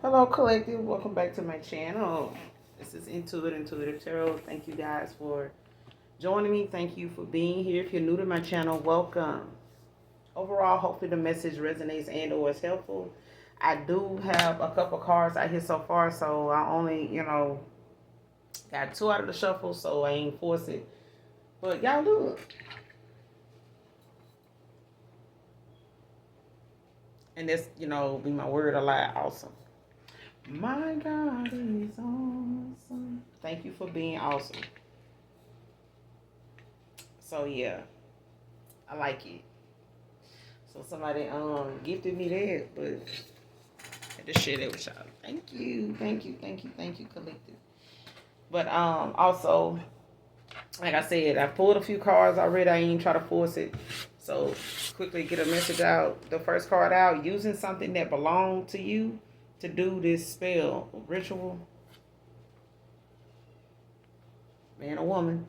Hello, collective. Welcome back to my channel. This is Intuitive Tarot. Thank you guys for joining me. Thank you for being here. If you're new to my channel, welcome. Overall, hopefully the message resonates and or is helpful. I do have a couple cards out here so far, so I only, got two out of the shuffle, so I ain't force it. But y'all look. And this, be my word a lot also. My God is awesome. Thank you for being awesome. So yeah, I like it. So somebody gifted me that, but I had to share that with y'all. Thank you, collective. But also, like I said, I pulled a few cards already. I ain't try to force it. So quickly get a message out. The first card out, using something that belonged to you to do this spell, ritual, man or woman.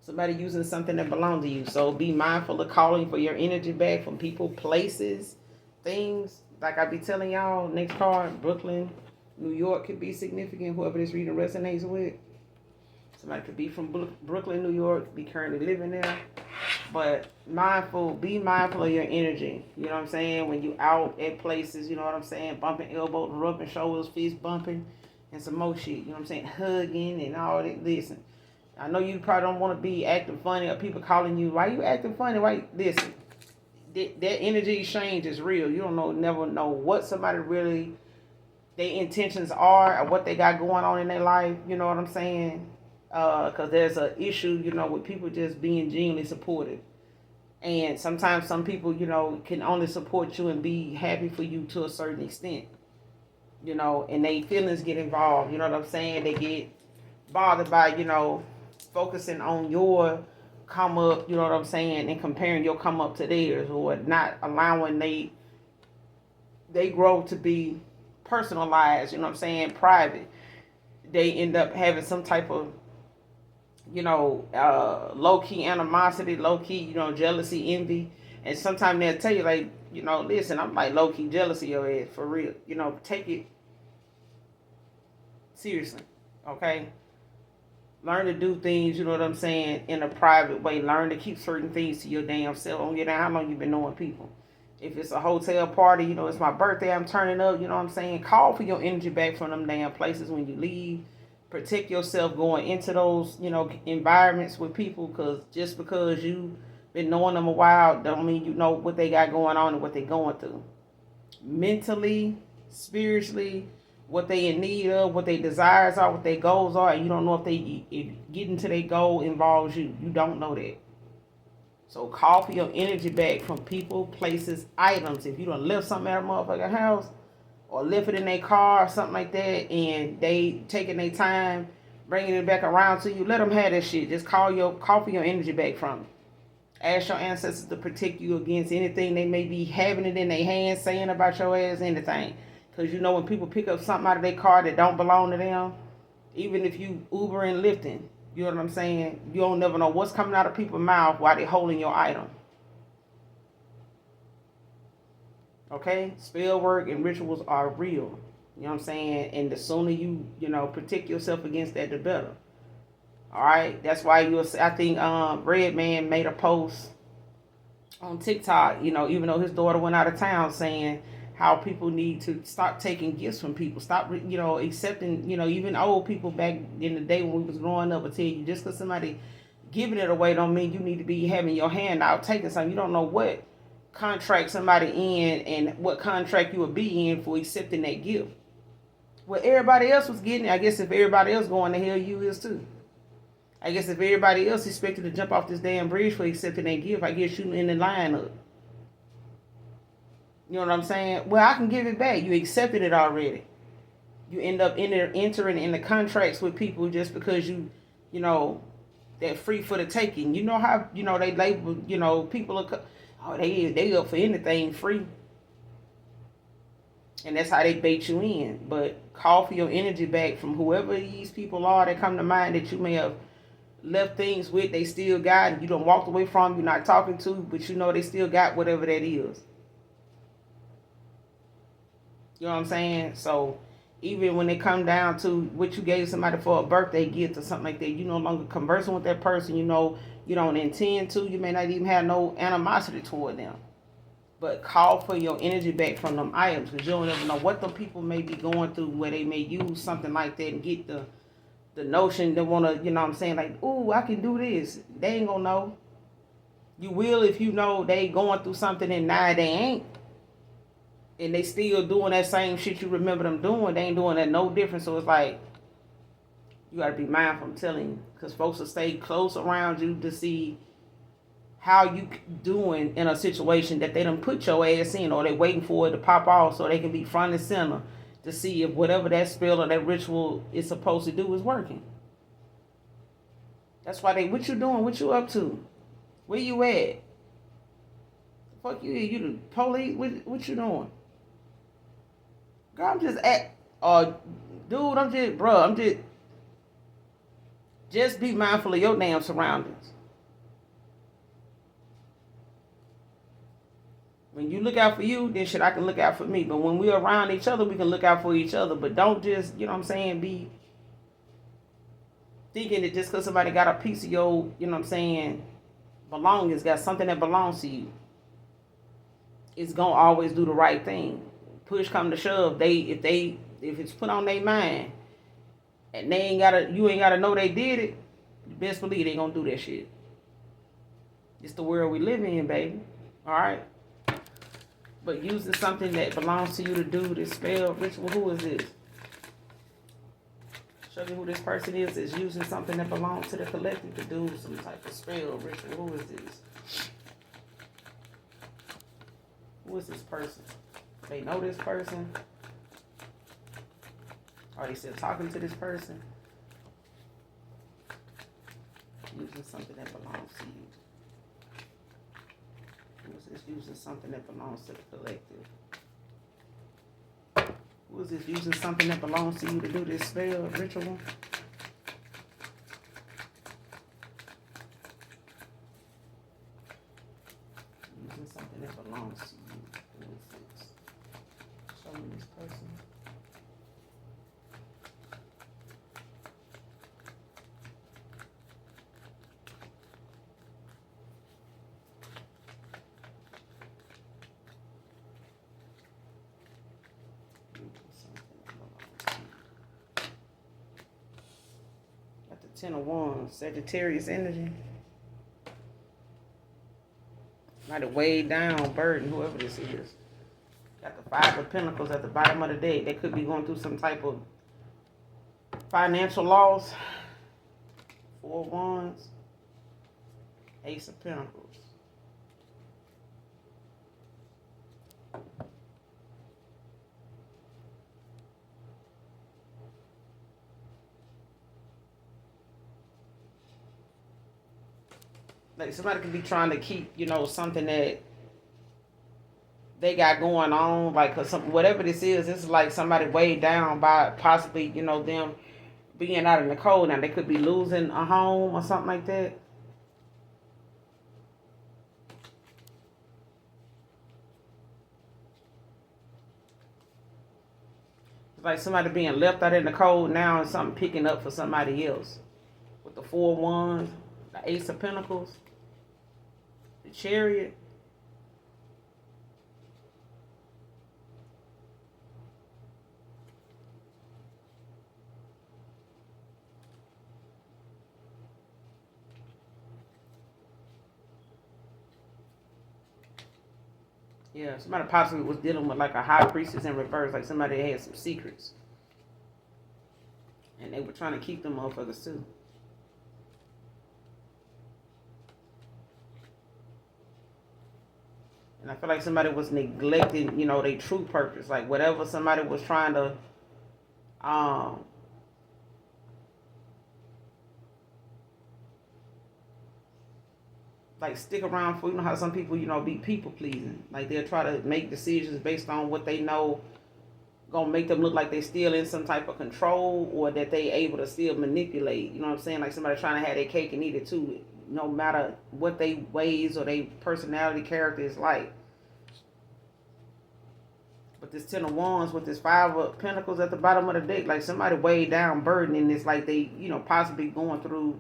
Somebody using something that belongs to you. So be mindful of calling for your energy back from people, places, things. Like I be telling y'all, next card, Brooklyn, New York could be significant. Whoever this reading resonates with. Somebody could be from Brooklyn, New York, be currently living there. But be mindful of your energy. You know what I'm saying? When you out at places, you know what I'm saying? Bumping elbows, rubbing shoulders, fist bumping, and some more shit. You know what I'm saying? Hugging and all that. Listen. I know you probably don't want to be acting funny or people calling you, why you acting funny? Why? Listen, that energy exchange is real. You don't never know what somebody really, their intentions are or what they got going on in their life. You know what I'm saying? Because there's an issue, with people just being genuinely supportive. And sometimes some people, can only support you and be happy for you to a certain extent. And they feelings get involved. You know what I'm saying? They get bothered by, focusing on your come up, you know what I'm saying, and comparing your come up to theirs, or not allowing they grow to be personalized, you know what I'm saying, private. They end up having some type of, low-key animosity, low-key, jealousy, envy. And sometimes they'll tell you, like, listen, I'm like low-key jealousy of your ass, for real. Take it seriously, okay? Learn to do things, you know what I'm saying, in a private way. Learn to keep certain things to your damn self. Don't get how long you been knowing people. If it's a hotel party, it's my birthday, I'm turning up, you know what I'm saying? Call for your energy back from them damn places when you leave. Protect yourself going into those, environments with people, because you been knowing them a while, don't mean you know what they got going on and what they going through. Mentally, spiritually, what they in need of, what their desires are, what their goals are, and you don't know if getting to their goal involves you. You don't know that. So call for your energy back from people, places, items. If you done left something at a motherfucking house or left it in their car or something like that, and they taking their time bringing it back around to you, let them have that shit. Just call for your energy back from it. Ask your ancestors to protect you against anything they may be having it in their hands, saying about your ass, anything. Because when people pick up something out of their car that don't belong to them, even if you Uber and Lyfting, you know what I'm saying? You don't never know what's coming out of people's mouth while they're holding your item. Okay? Spell work and rituals are real. You know what I'm saying? And the sooner you, protect yourself against that, the better. All right? That's why I think Red Man made a post on TikTok, even though his daughter went out of town, saying how people need to stop taking gifts from people. Stop, accepting, even old people back in the day when we was growing up would tell you, just because somebody giving it away don't mean you need to be having your hand out taking something. You don't know what contract somebody in and what contract you would be in for accepting that gift. Well, everybody else was getting it. I guess if everybody else going to hell, you is too. I guess if everybody else expected to jump off this damn bridge for accepting that gift, I guess you in the line up. You know what I'm saying? Well, I can give it back. You accepted it already. You end up entering in the contracts with people just because that free for the taking. You know how, they label, people are, they up for anything free. And that's how they bait you in. But call for your energy back from whoever these people are that come to mind that you may have left things with, they still got, and you don't walked away from, you're not talking to, but they still got whatever that is. You know what I'm saying? So even when it come down to what you gave somebody for a birthday gift or something like that, you no longer conversing with that person. You know, you don't intend to. You may not even have no animosity toward them. But call for your energy back from them items, because you don't ever know what them people may be going through where they may use something like that and get the notion they want to, you know what I'm saying, like, ooh, I can do this. They ain't gonna know. You will if you know they going through something and now they ain't. And they still doing that same shit you remember them doing. They ain't doing that no different. So it's like, you got to be mindful, I'm telling you. Because folks will stay close around you to see how you doing in a situation that they done put your ass in, or they waiting for it to pop off so they can be front and center to see if whatever that spell or that ritual is supposed to do is working. That's why they, what you doing? What you up to? Where you at? Fuck you, you the police? What you doing? Girl, I'm just dude, I'm just be mindful of your damn surroundings. When you look out for you, then shit, I can look out for me. But when we're around each other, we can look out for each other. But don't just, you know what I'm saying, be thinking that just because somebody got a piece of your, you know what I'm saying, belongings, got something that belongs to you, it's going to always do the right thing. Push come to shove, if it's put on their mind, and you ain't gotta know they did it, you best believe they gonna do that shit. It's the world we live in, baby. Alright? But using something that belongs to you to do this spell ritual, who is this? Show me who this person is using something that belongs to the collective to do some type of spell ritual. Who is this? Who is this person? They know this person? Are they still talking to this person? Using something that belongs to you. Who is this using something that belongs to the collective? Who is this using something that belongs to you to do this spell ritual? Using something that belongs to you. Who is this? Show me this person. Got the 10 of Wands, Sagittarius energy. Might have weighed down, burden, whoever this is. Got the 5 of Pentacles at the bottom of the deck. They could be going through some type of financial loss. 4 of Wands. Ace of Pentacles. Like somebody could be trying to keep, you know, something that they got going on, like, cause whatever this is like somebody weighed down by possibly, you know, them being out in the cold. Now they could be losing a home or something like that. It's like somebody being left out in the cold now and something picking up for somebody else. With the 4 of Wands, the Ace of Pentacles, the Chariot. Yeah, somebody possibly was dealing with like a high priestess in reverse, like somebody that had some secrets. And they were trying to keep them motherfuckers too. And I feel like somebody was neglecting, you know, their true purpose. Like whatever somebody was trying to like stick around for, you know how some people, you know, be people pleasing. Like they'll try to make decisions based on what they know gonna make them look like they still in some type of control, or that they able to still manipulate. You know what I'm saying? Like somebody trying to have their cake and eat it too, no matter what they ways or their personality character is like. But this Ten of Wands with this Five of Pentacles at the bottom of the deck, like somebody weighed down, burden in this, like they, possibly going through,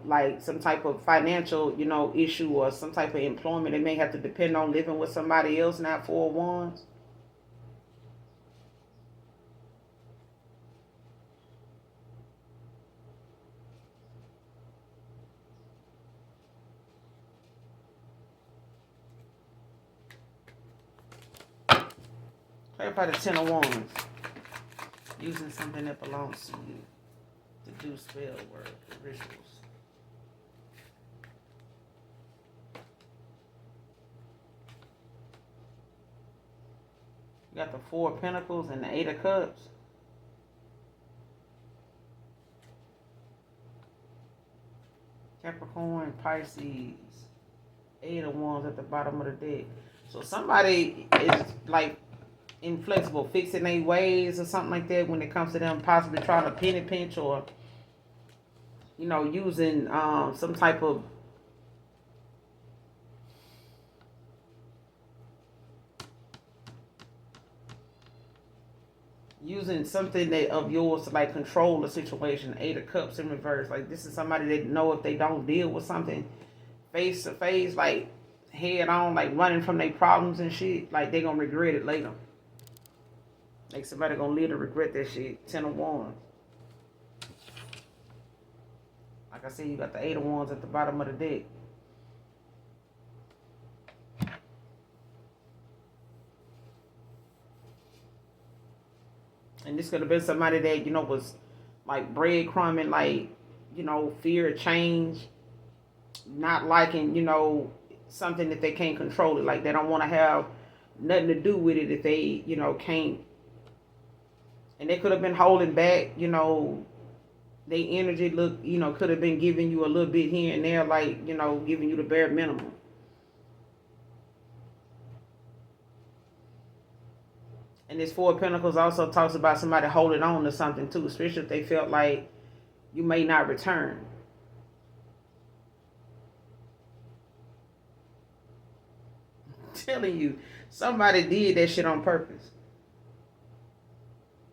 like some type of financial, issue or some type of employment. They may have to depend on living with somebody else, not Four of Wands. Clarify the Ten of Wands. Using something that belongs to you to do spell work, rituals. You got the Four of Pentacles and the Eight of Cups. Capricorn, Pisces. Eight of Wands at the bottom of the deck. So somebody is like inflexible, fixing their ways or something like that when it comes to them possibly trying to penny pinch or, using some type of using something that of yours to like control the situation. Eight of Cups in reverse. Like this is somebody that know if they don't deal with something face to face, like head on, like running from their problems and shit, like they gonna regret it later. Like somebody gonna live to regret that shit. Ten of Wands. Like I said, you got the Eight of Wands at the bottom of the deck. And this could have been somebody that, was like breadcrumbing, like, fear of change, not liking, something that they can't control it. Like they don't want to have nothing to do with it if they, can't. And they could have been holding back, their energy look, could have been giving you a little bit here and there, like, giving you the bare minimum. And this Four of Pentacles also talks about somebody holding on to something too, especially if they felt like you may not return. I'm telling you, somebody did that shit on purpose.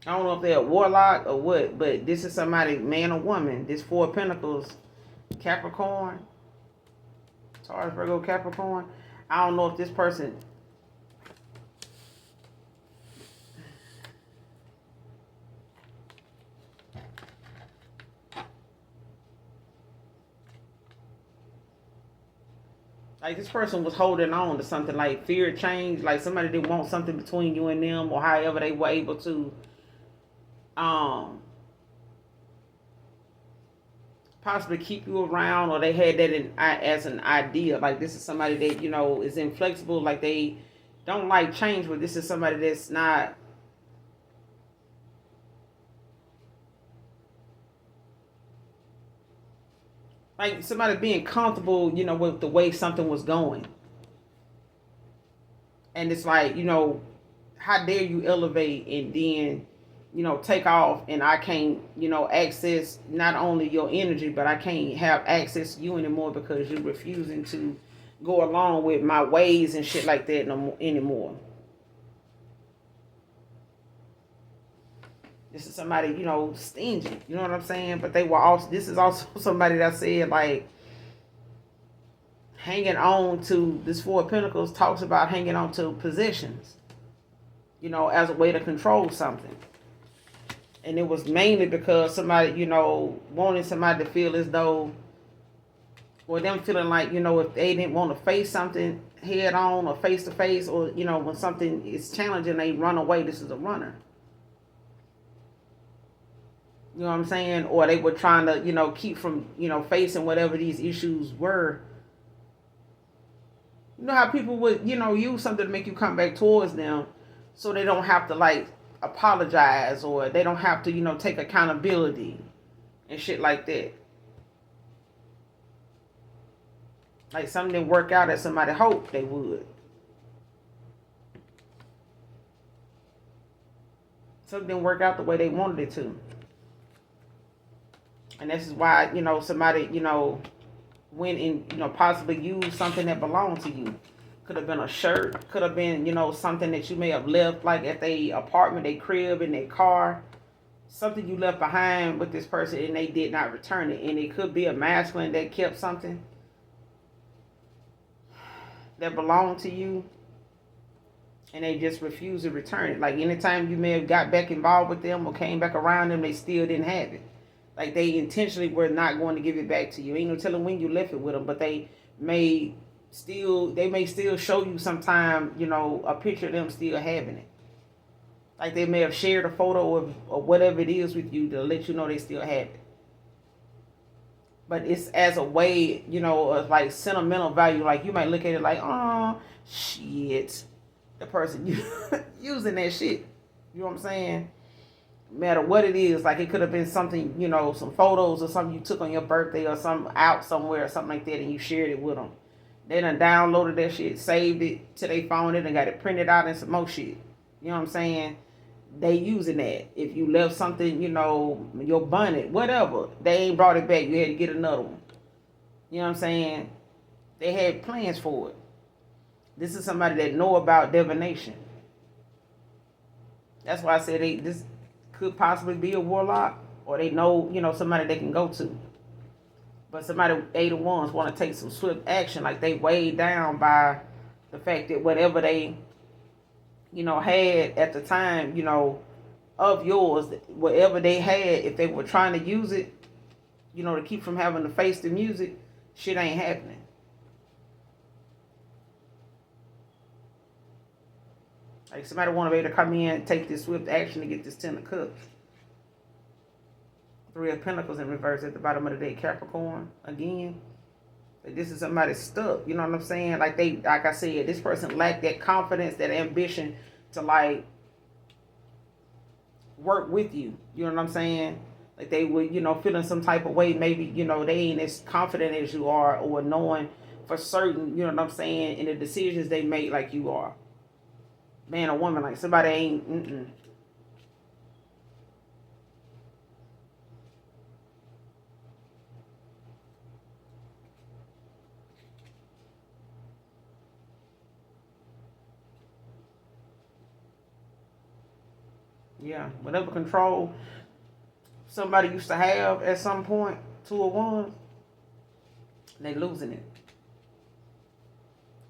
I don't know if they're a warlock or what, but this is somebody, man or woman. This Four of Pentacles, Capricorn, Taurus, Virgo, Capricorn. I don't know if this person... Like this person was holding on to something, like fear of change, like somebody didn't want something between you and them, or however they were able to possibly keep you around, or they had that as an idea. Like this is somebody that, is inflexible, like they don't like change, but this is somebody that's not... Like somebody being comfortable, with the way something was going. And it's like, how dare you elevate and then, take off, and I can't, access not only your energy, but I can't have access to you anymore because you're refusing to go along with my ways and shit like that anymore. This is somebody, stingy. You know what I'm saying? But they were also... This is also somebody that said, like, hanging on to... This Four of Pentacles talks about hanging on to possessions, as a way to control something. And it was mainly because somebody, wanted somebody to feel as though... Or them feeling like, if they didn't want to face something head on or face to face, or, when something is challenging, they run away. This is a runner. You know what I'm saying? Or they were trying to, keep from, facing whatever these issues were. You know how people would, use something to make you come back towards them so they don't have to, like, apologize, or they don't have to, take accountability and shit like that. Like something didn't work out as somebody hoped they would. Something didn't work out the way they wanted it to. And this is why, somebody, went and, possibly used something that belonged to you Could have been a shirt. Could have been, something that you may have left, like at their apartment, their crib, in their car. Something you left behind with this person and they did not return it. And it could be a masculine that kept something that belonged to you and they just refused to return it. Like anytime you may have got back involved with them or came back around them, they still didn't have it. Like they intentionally were not going to give it back to you. Ain't no telling when you left it with them, but they may still show you sometime, a picture of them still having it. Like they may have shared a photo of whatever it is with you to let you know they still have it. But it's as a way, of like sentimental value. Like you might look at it like, oh, shit. The person using that shit. You know what I'm saying? No matter what it is, like it could have been something, some photos or something you took on your birthday or something out somewhere or something like that and you shared it with them. They done downloaded that shit, saved it to their phone, and got it printed out and some more shit. You know what I'm saying? They using that. If you left something, your bonnet, whatever, they ain't brought it back. You had to get another one. You know what I'm saying? They had plans for it. This is somebody that know about divination. That's why I said this could possibly be a warlock, or they know, somebody they can go to. But somebody, Eight of Wands, want to take some swift action, like they weighed down by the fact that whatever they, had at the time, of yours, whatever they had, if they were trying to use it, to keep from having to face the music, shit ain't happening. Like somebody want to be able to come in and take this swift action to get this 10 of Cups. 3 of Pentacles in reverse at the bottom of the day, Capricorn, again. This is somebody stuck, you know what I'm saying? Like I said, this person lacked that confidence, that ambition to like work with you. You know what I'm saying? Like they would, feeling some type of way. Maybe, they ain't as confident as you are, or knowing for certain, you know what I'm saying, in the decisions they make like you are. Man or woman, like somebody ain't, Yeah, whatever control somebody used to have at some point, 2 of Wands, they losing it.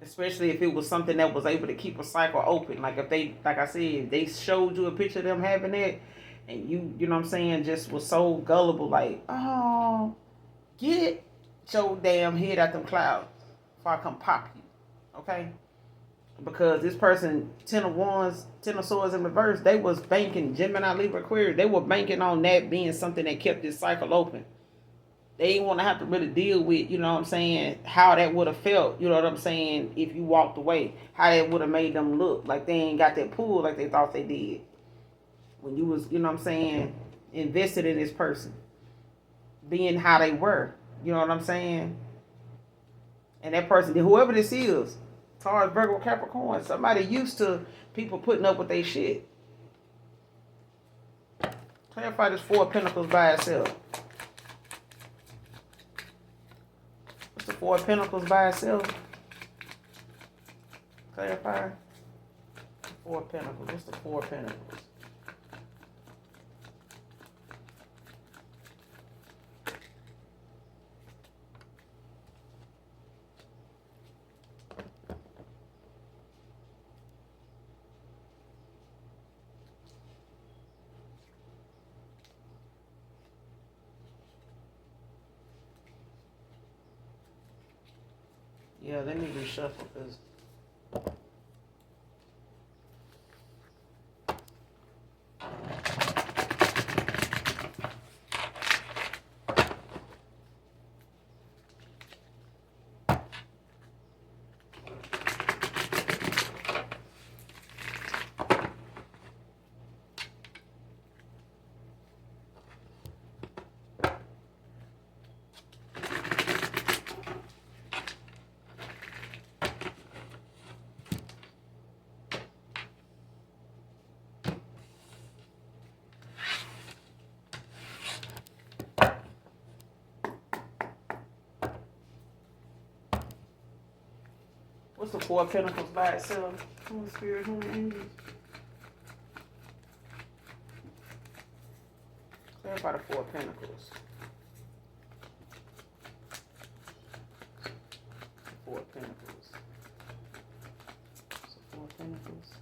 Especially if it was something that was able to keep a cycle open. Like if they, like I said, they showed you a picture of them having it, and you know what I'm saying, just was so gullible, like, oh, get your damn head out them clouds before I come pop you. Okay? Because this person, 10 of Wands, 10 of Swords in reverse, they was banking, Gemini, Libra, Aquarius, they were banking on that being something that kept this cycle open. They didn't want to have to really deal with, you know what I'm saying, how that would have felt, you know what I'm saying, if you walked away. How that would have made them look like they ain't got that pull like they thought they did. When you was, you know what I'm saying, invested in this person. Being how they were. You know what I'm saying? And that person, whoever this is, Taurus, Virgo, Capricorn, somebody used to people putting up with their shit. Clarify this 4 of Pentacles by itself. What's the 4 of Pentacles by itself? Clarify. 4 of Pentacles. What's the 4 of Pentacles? Yeah, let me reshuffle because What's the Four of Pentacles by itself? Holy Spirit, Holy Angels. Clarify the Four of Pentacles. Four of Pentacles. So Four of Pentacles.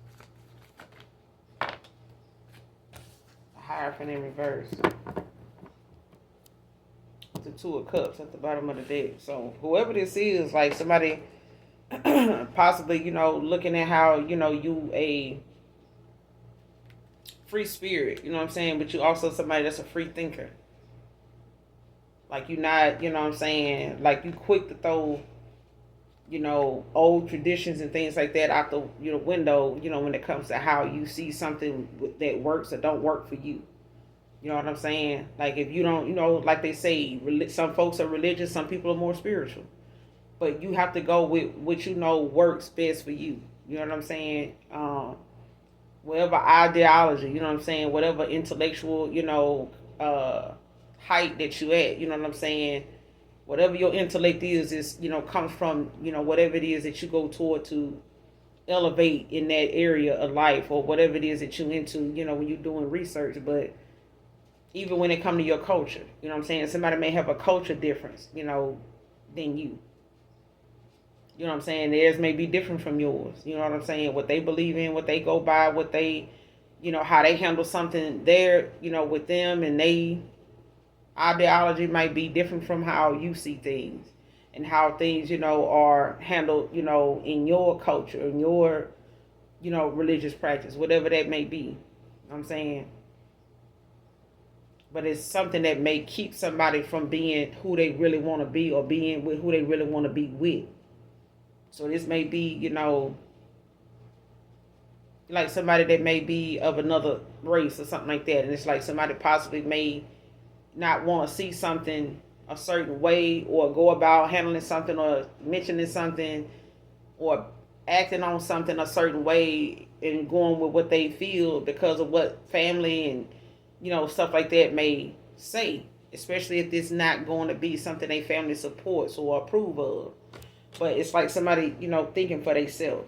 The Hierophant in reverse. The Two of Cups at the bottom of the deck. So whoever this is, like somebody possibly, you know, looking at how, you know, you a free spirit, you know what I'm saying? But you also somebody that's a free thinker. Like you not, you know what I'm saying? Like you quick to throw, you know, old traditions and things like that out the, you know, window, you know, when it comes to how you see something that works or don't work for you. You know what I'm saying? Like if you don't, you know, like they say, some folks are religious, some people are more spiritual. But you have to go with what you know works best for you. You know what I'm saying? Whatever ideology, you know what I'm saying? Whatever intellectual, you know, height that you at, you know what I'm saying? Whatever your intellect is, you know, comes from, you know, whatever it is that you go toward to elevate in that area of life or whatever it is that you into, you know, when you're doing research. But even when it comes to your culture, you know what I'm saying? Somebody may have a culture difference, you know, than you. You know what I'm saying? Theirs may be different from yours. You know what I'm saying? What they believe in, what they go by, what they, you know, how they handle something there, you know, with them and they ideology might be different from how you see things and how things, you know, are handled, you know, in your culture, in your, you know, religious practice, whatever that may be. You know what I'm saying? But it's something that may keep somebody from being who they really want to be or being with who they really want to be with. So this may be, you know, like somebody that may be of another race or something like that. And it's like somebody possibly may not want to see something a certain way or go about handling something or mentioning something or acting on something a certain way and going with what they feel because of what family and, you know, stuff like that may say. Especially if it's not going to be something they family supports or approve of. But it's like somebody, you know, thinking for themselves.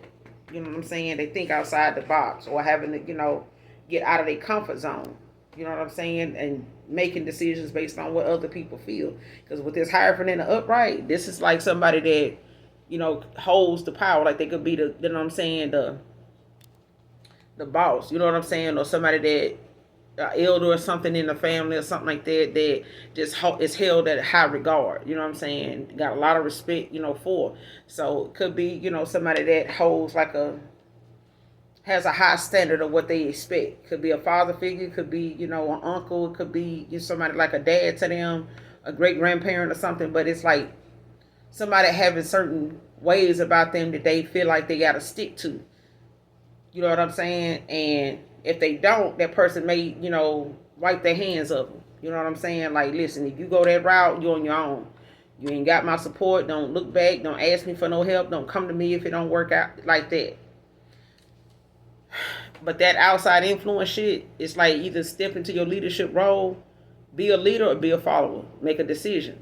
You know what I'm saying? They think outside the box or having to, you know, get out of their comfort zone. You know what I'm saying? And making decisions based on what other people feel. Because with this Hierophant in the upright, this is like somebody that, you know, holds the power. Like they could be the, you know what I'm saying, the boss. You know what I'm saying? Or somebody that elder or something in the family or something like that that just is held at high regard, you know what I'm saying, got a lot of respect, you know, for. So it could be, you know, somebody that holds like has a high standard of what they expect. Could be a father figure, could be, you know, an uncle, it could be, you know, somebody like a dad to them, a great grandparent or something. But it's like somebody having certain ways about them that they feel like they got to stick to. You know what I'm saying? And if they don't, that person may, you know, wipe their hands of them. You know what I'm saying? Like, listen, if you go that route, you're on your own. You ain't got my support. Don't look back. Don't ask me for no help. Don't come to me if it don't work out like that. But that outside influence shit, it's like either step into your leadership role, be a leader, or be a follower. Make a decision.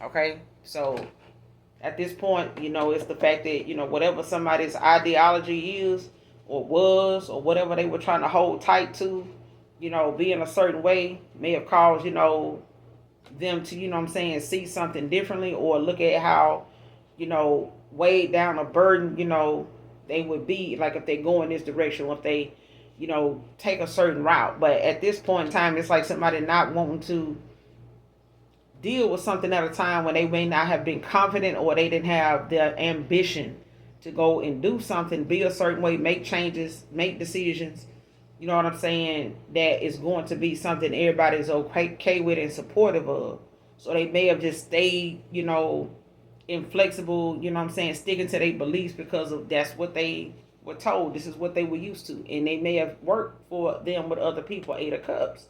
Okay? So at this point, you know, it's the fact that, you know, whatever somebody's ideology is or was or whatever they were trying to hold tight to, you know, being a certain way may have caused, you know, them to, you know what I'm saying, see something differently or look at how, you know, weighed down a burden, you know, they would be like if they go in this direction or if they, you know, take a certain route. But at this point in time, it's like somebody not wanting to deal with something at a time when they may not have been confident or they didn't have the ambition to go and do something, be a certain way, make changes, make decisions, you know what I'm saying, that is going to be something everybody's okay with and supportive of. So they may have just stayed, you know, inflexible, you know what I'm saying, sticking to their beliefs because of that's what they were told. This is what they were used to. And they may have worked for them with other people, Eight of Cups.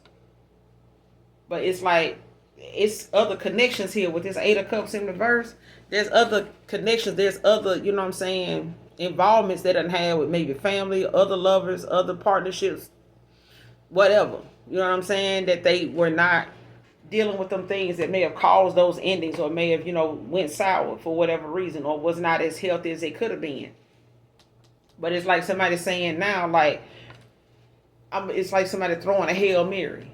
But it's like, it's other connections here with this Eight of Cups in reverse. There's other connections. There's other, you know what I'm saying, involvements that I have with maybe family, other lovers, other partnerships, whatever. You know what I'm saying, that they were not dealing with them things that may have caused those endings, or may have, went sour for whatever reason, or was not as healthy as it could have been. But it's like somebody saying now, like, it's like somebody throwing a Hail Mary.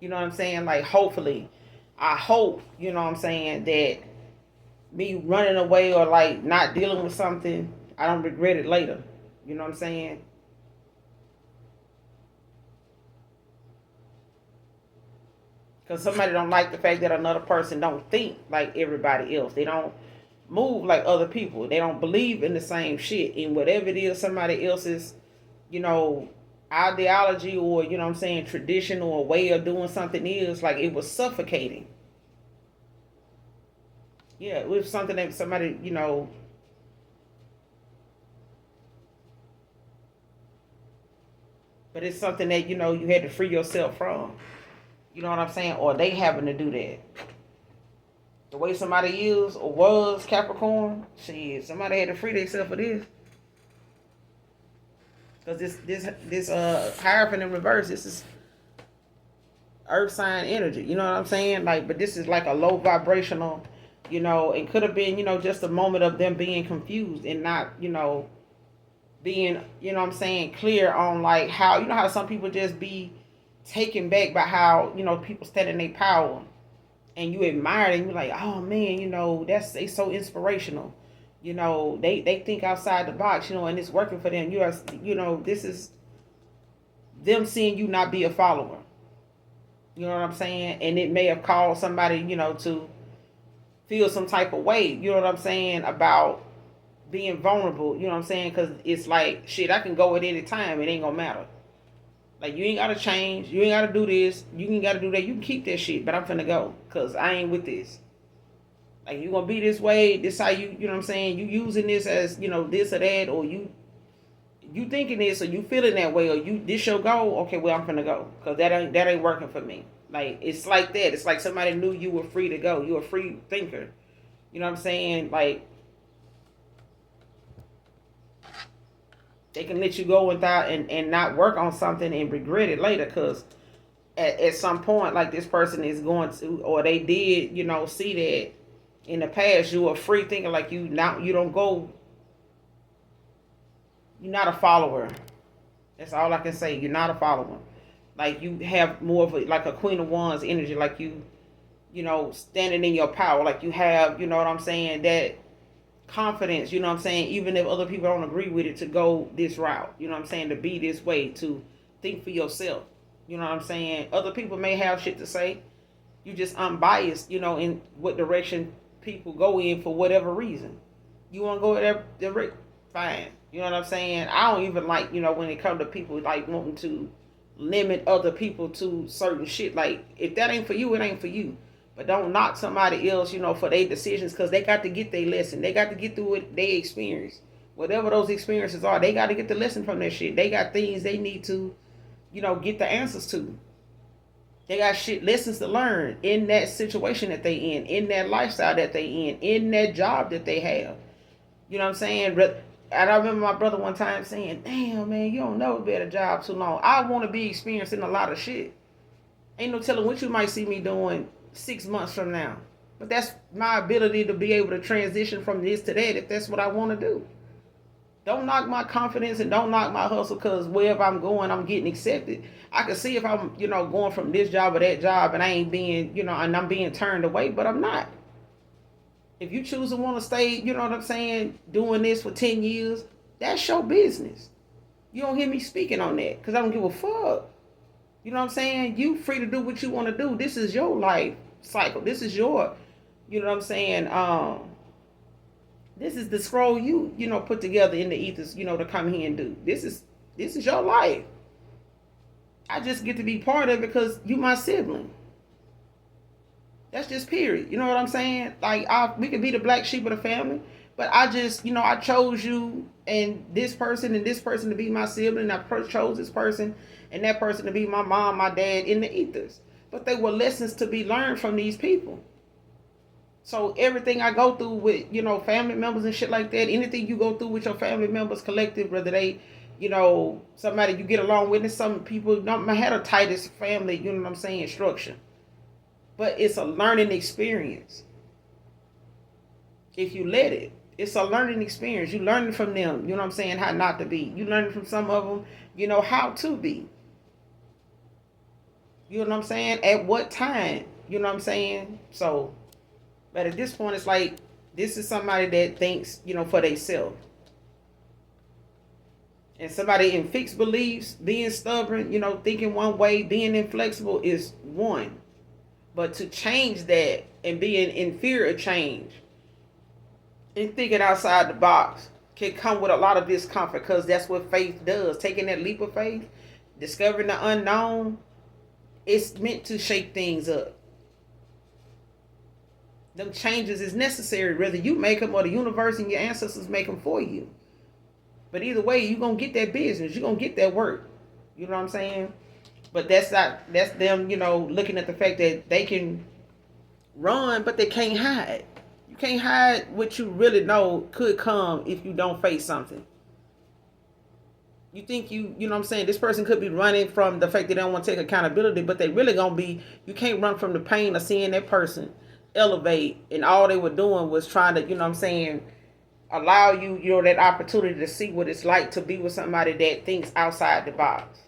You know what I'm saying? Like, hopefully, I hope, you know what I'm saying, that me running away or like not dealing with something, I don't regret it later. You know what I'm saying? Because somebody don't like the fact that another person don't think like everybody else. They don't move like other people. They don't believe in the same shit. And whatever it is somebody else's, you know, ideology, or, you know what I'm saying, tradition or way of doing something is, like, it was suffocating. Yeah, it was something that somebody, but it's something that, you had to free yourself from. You know what I'm saying? Or they having to do that. The way somebody is or was Capricorn, shit, somebody had to free themselves for this. Because this Hierophant in reverse, this is earth sign energy. You know what I'm saying? Like, but this is like a low vibrational, it could have been, just a moment of them being confused and not, being, what I'm saying, clear on like how, how some people just be taken back by how, people stand in their power, and you admire it and you're like, oh man, they so inspirational. They think outside the box, and it's working for them. This is them seeing you not be a follower. You know what I'm saying? And it may have caused somebody, to feel some type of way, you know what I'm saying, about being vulnerable, you know what I'm saying? Because it's like, shit, I can go at any time. It ain't gonna matter. Like, you ain't gotta change. You ain't gotta do this. You ain't gotta do that. You can keep that shit, but I'm finna go. Because I ain't with this. Like, you gonna be this way. This how you know what I'm saying? You using this as, this or that. Or you thinking this, or you feeling that way. Or this your goal. Okay, well, I'm finna go. Because that ain't working for me. Like, it's like that. It's like somebody knew you were free to go. You're a free thinker. You know what I'm saying? Like, they can let you go without and not work on something and regret it later, because at some point, like, this person is going to, or they did, see that in the past you were free thinker, like, you don't go, you're not a follower. That's all I can say. You're not a follower. Like, you have more of like a Queen of Wands energy, like you standing in your power, like you have, you know what I'm saying, that confidence, you know what I'm saying, even if other people don't agree with it, to go this route, you know what I'm saying, to be this way, to think for yourself, you know what I'm saying. Other people may have shit to say, you just unbiased, in what direction people go in for whatever reason. You want to go there, fine, you know what I'm saying. I don't even like, when it comes to people like wanting to limit other people to certain shit. Like, if that ain't for you, it ain't for you. But don't knock somebody else, for their decisions, because they got to get their lesson. They got to get through what they experience. Whatever those experiences are, they got to get the lesson from that shit. They got things they need to, get the answers to. They got lessons to learn in that situation that they in that lifestyle that they in that job that they have. You know what I'm saying? And I remember my brother one time saying, damn, man, you don't never be at a job too long. I want to be experiencing a lot of shit. Ain't no telling what you might see me doing 6 months from now. But that's my ability to be able to transition from this to that if that's what I want to do. Don't knock my confidence and don't knock my hustle, because wherever I'm going, I'm getting accepted. I can see if I'm, going from this job or that job and I ain't being, and I'm being turned away, but I'm not. If you choose to want to stay, you know what I'm saying, doing this for 10 years, that's your business. You don't hear me speaking on that because I don't give a fuck. You know what I'm saying? You free to do what you want to do. This is your life cycle. This is your, you know what I'm saying, this is the scroll you put together in the ethers, to come here and do. This is your life. I just get to be part of it because you my sibling. That's just period. You know what I'm saying? Like, we could be the black sheep of the family, but I just, I chose you and this person to be my sibling. I chose this person and that person to be my mom, my dad in the ethers. But they were lessons to be learned from these people. So everything I go through with, family members and shit like that, anything you go through with your family members collective, whether they, somebody you get along with, and some people don't have the tightest family, you know what I'm saying, structure. but it's a learning experience. If you let it, it's a learning experience. You learning from them, you know what I'm saying, how not to be. You learning from some of them, you know, how to be. You know what I'm saying? At what time, you know what I'm saying? So, but at this point, it's like, this is somebody that thinks, you know, for themselves. And somebody in fixed beliefs, being stubborn, you know, thinking one way, being inflexible is one. But to change that and being in fear of change and thinking outside the box can come with a lot of discomfort, because that's what faith does. Taking that leap of faith, discovering the unknown, it's meant to shake things up. Them changes is necessary, whether you make them or the universe and your ancestors make them for you. But either way, you're going to get that business. You're going to get that work. You know what I'm saying? But that's them, you know, looking at the fact that they can run, but they can't hide. You can't hide what you really know could come if you don't face something. You think you know what I'm saying, this person could be running from the fact that they don't want to take accountability, but they really going to be, you can't run from the pain of seeing that person elevate, and all they were doing was trying to, you know what I'm saying, allow you, you know, that opportunity to see what it's like to be with somebody that thinks outside the box.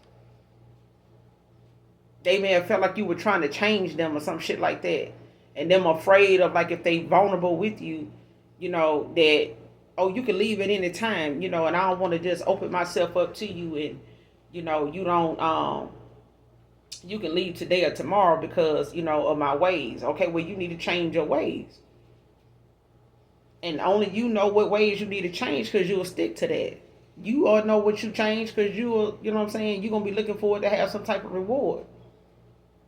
They may have felt like you were trying to change them or some shit like that. And them afraid of, like, if they vulnerable with you, you know, that, oh, you can leave at any time, you know, and I don't want to just open myself up to you, and, you know, you don't, you can leave today or tomorrow because, you know, of my ways. Okay, well, you need to change your ways. And only you know what ways you need to change, because you'll stick to that. You all know what you change, because you will, you know what I'm saying, you're going to be looking forward to have some type of reward.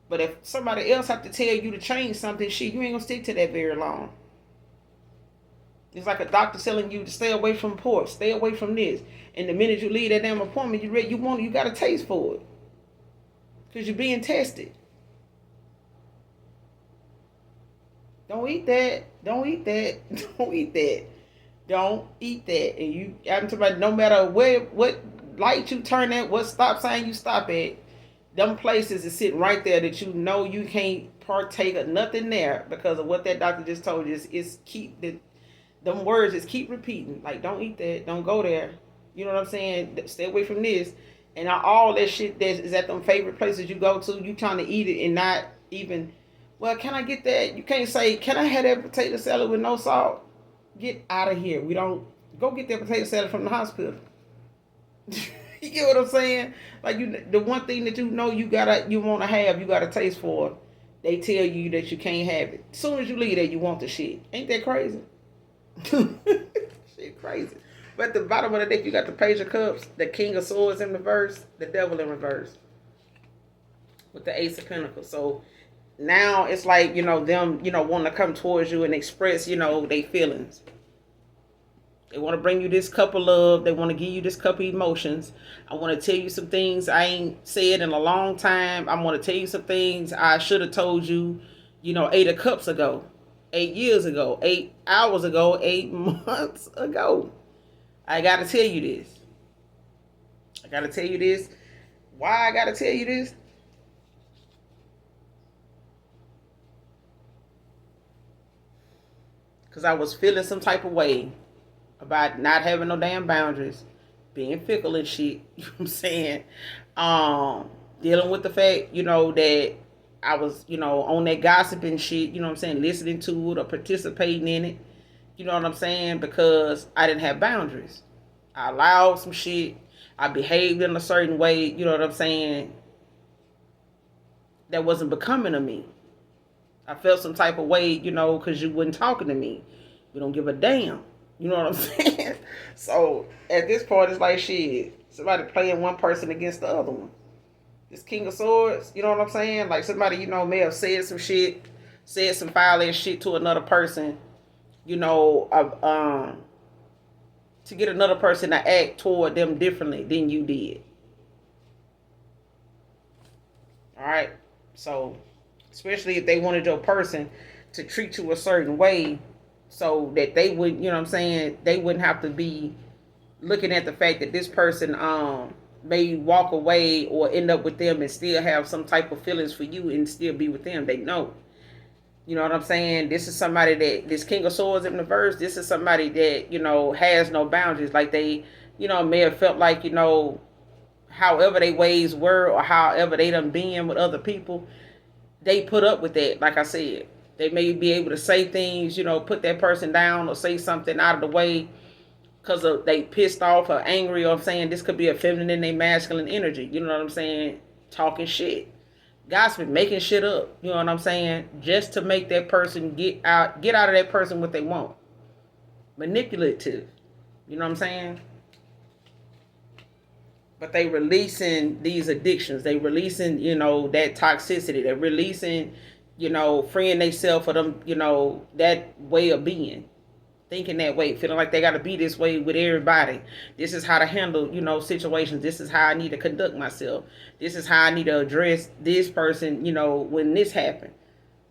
But if somebody else have to tell you to change something, shit, you ain't going to stick to that very long. It's like a doctor telling you to stay away from pork, stay away from this. And the minute you leave that damn appointment, you got a taste for it. Because you're being tested. Don't eat that. Don't eat that. Don't eat that. Don't eat that. And I'm talking about, no matter what light you turn at, what stop sign you stop at, them places is sitting right there that you know you can't partake of nothing there because of what that doctor just told you. Them words is keep repeating. Like, don't eat that. Don't go there. You know what I'm saying? Stay away from this. And all that shit that is at them favorite places you go to, you trying to eat it and not even, well, can I get that? You can't say, can I have that potato salad with no salt? Get out of here. We don't, go get that potato salad from the hospital. You get what I'm saying? Like, the one thing that you know you want to have, you got a taste for, they tell you that you can't have it. As soon as you leave there, you want the shit. Ain't that crazy? Shit crazy. But at the bottom of the deck, you got the Page of Cups, the King of Swords in reverse, the Devil in reverse, with the Ace of Pentacles. So now it's like, you know, them, you know, wanting to come towards you and express, you know, their feelings. They want to bring you this cup of love. They want to give you this cup of emotions. I want to tell you some things I ain't said in a long time. I want to tell you some things I should have told you, you know, 8 of Cups ago, 8 years ago, 8 hours ago, 8 months ago. I got to tell you this. I got to tell you this. Why I got to tell you this? Because I was feeling some type of way about not having no damn boundaries, being fickle and shit, you know what I'm saying? Dealing with the fact, you know, that I was, you know, on that gossiping shit, you know what I'm saying, listening to it or participating in it, you know what I'm saying, because I didn't have boundaries. I allowed some shit, I behaved in a certain way, you know what I'm saying, that wasn't becoming of me. I felt some type of way, you know, because you wasn't talking to me. You don't give a damn. You know what I'm saying? So at this point, it's like, shit, somebody playing one person against the other one. This King of Swords, you know what I'm saying? Like, somebody, you know, may have said some shit, said some foul ass shit to another person, you know, to get another person to act toward them differently than you did. All right? So, especially if they wanted your person to treat you a certain way, so that they would, you know what I'm saying, they wouldn't have to be looking at the fact that this person may walk away or end up with them and still have some type of feelings for you and still be with them. They know. You know what I'm saying? This is somebody that, this King of Swords in the verse, this is somebody that, has no boundaries. Like they, may have felt like, however they ways were or however they done been with other people, they put up with that. Like I said, they may be able to say things, put that person down or say something out of the way because they pissed off or angry, or I'm saying this could be a feminine and a masculine energy. You know what I'm saying? Talking shit, gossiping, making shit up. You know what I'm saying? Just to make that person get out of that person what they want. Manipulative. You know what I'm saying? But they releasing these addictions. They releasing, that toxicity. They're releasing, freeing themselves for them, that way of being. Thinking that way, feeling like they got to be this way with everybody. This is how to handle, situations. This is how I need to conduct myself. This is how I need to address this person, when this happened.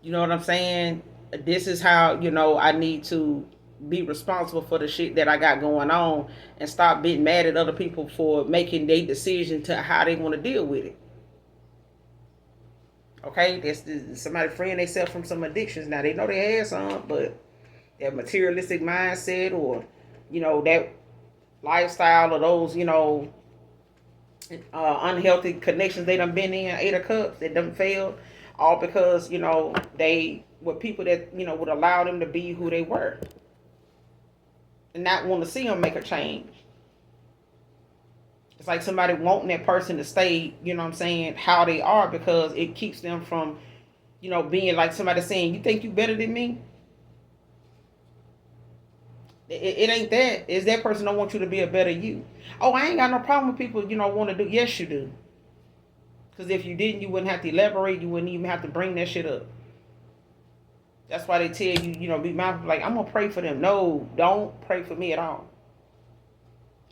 You know what I'm saying? This is how, I need to be responsible for the shit that I got going on and stop being mad at other people for making their decision to how they want to deal with it. Okay? That's somebody freeing themselves from some addictions. Now, they know they had some, but that materialistic mindset or, that lifestyle or those, unhealthy connections they done been in, 8 of Cups, that done failed, all because, they were people that, would allow them to be who they were and not want to see them make a change. It's like somebody wanting that person to stay, how they are, because it keeps them from, being like somebody saying, you think you better than me? It ain't that. It's that person don't want you to be a better you. Oh, I ain't got no problem with people, want to do. Yes, you do. Because if you didn't, you wouldn't have to elaborate. You wouldn't even have to bring that shit up. That's why they tell you, be mindful. Like, I'm going to pray for them. No, don't pray for me at all.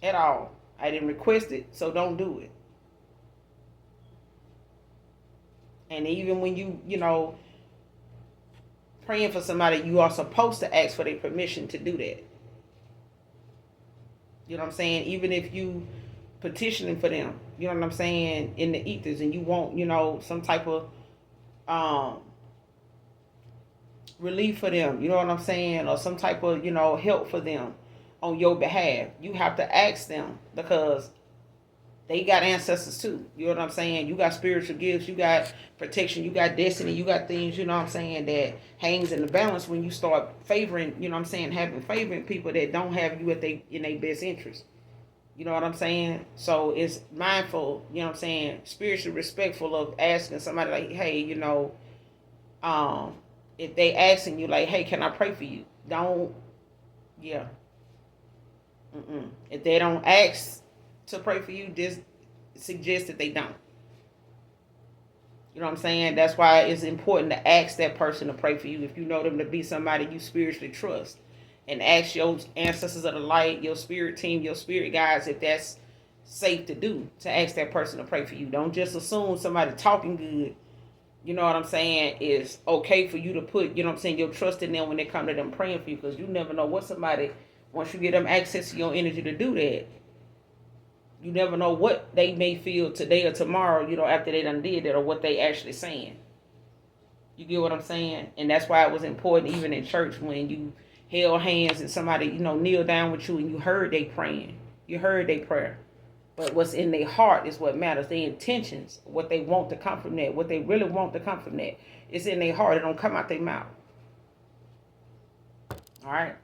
At all. I didn't request it, so don't do it. And even when you, praying for somebody, you are supposed to ask for their permission to do that. You know what I'm saying? Even if you petitioning for them, you know what I'm saying, in the ethers, and you want, some type of relief for them, you know what I'm saying, or some type of, help for them on your behalf, you have to ask them, because they got ancestors too. You know what I'm saying? You got spiritual gifts, you got protection, you got destiny, you got things, you know what I'm saying, that hangs in the balance when you start favoring, you know what I'm saying, favoring people that don't have you in their best interest. You know what I'm saying? So it's mindful, you know what I'm saying, spiritually respectful of asking somebody like, hey, if they asking you like, hey, can I pray for you? Don't, yeah. If they don't ask to pray for you, this suggests that they don't. You know what I'm saying? That's why it's important to ask that person to pray for you if you know them to be somebody you spiritually trust. And ask your ancestors of the light, your spirit team, your spirit guides, if that's safe to do, to ask that person to pray for you. Don't just assume somebody talking good, you know what I'm saying, is okay for you to put, you know what I'm saying, your trust in them when they come to them praying for you, because you never know what somebody, once you get them access to your energy to do that, you never know what they may feel today or tomorrow, after they done did that, or what they actually saying. You get what I'm saying? And that's why it was important, even in church, when you held hands and somebody, kneel down with you and you heard they praying. You heard they prayer. But what's in their heart is what matters. Their intentions, what they want to come from that, what they really want to come from that. It's in their heart. It don't come out their mouth. All right?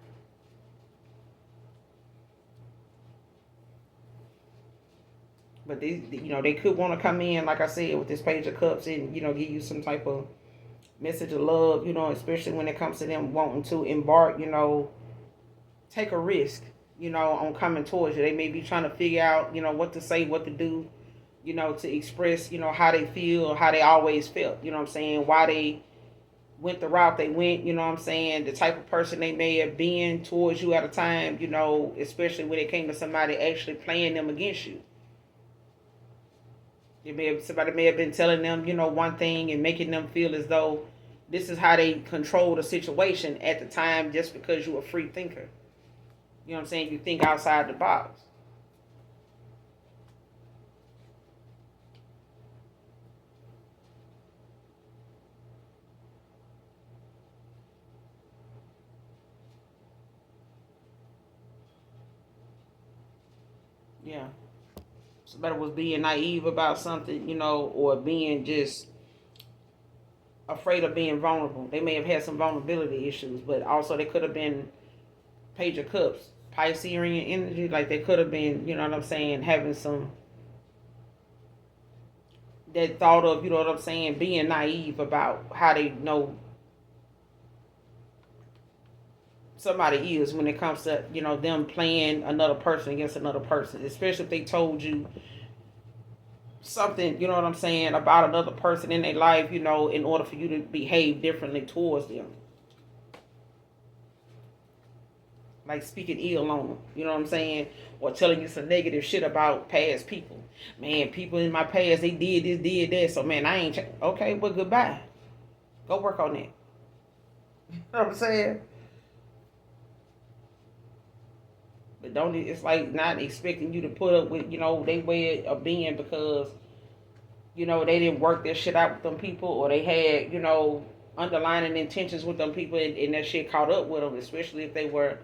But they could want to come in, like I said, with this Page of Cups and, give you some type of message of love, especially when it comes to them wanting to embark, take a risk, on coming towards you. They may be trying to figure out, what to say, what to do, to express, how they feel or how they always felt, you know what I'm saying, why they went the route they went, you know what I'm saying, the type of person they may have been towards you at a time, especially when it came to somebody actually playing them against you. Somebody may have been telling them, one thing and making them feel as though this is how they control the situation at the time, just because you're a free thinker. You know what I'm saying? You think outside the box. Yeah. Somebody was being naive about something, or being just afraid of being vulnerable. They may have had some vulnerability issues, but also they could have been Page of Cups, Piscean energy. Like they could have been, you know what I'm saying, having some that thought of, you know what I'm saying, being naive about how they know somebody is when it comes to, them playing another person against another person, especially if they told you something, you know what I'm saying, about another person in their life, in order for you to behave differently towards them. Like speaking ill on them, you know what I'm saying? Or telling you some negative shit about past people. Man, people in my past, they did this, did that. So, man, I ain't... Okay, well, goodbye. Go work on that. You know what I'm saying? But don't... It's like not expecting you to put up with, they way of being because, they didn't work their shit out with them people. Or they had, underlining intentions with them people and that shit caught up with them. Especially if they were...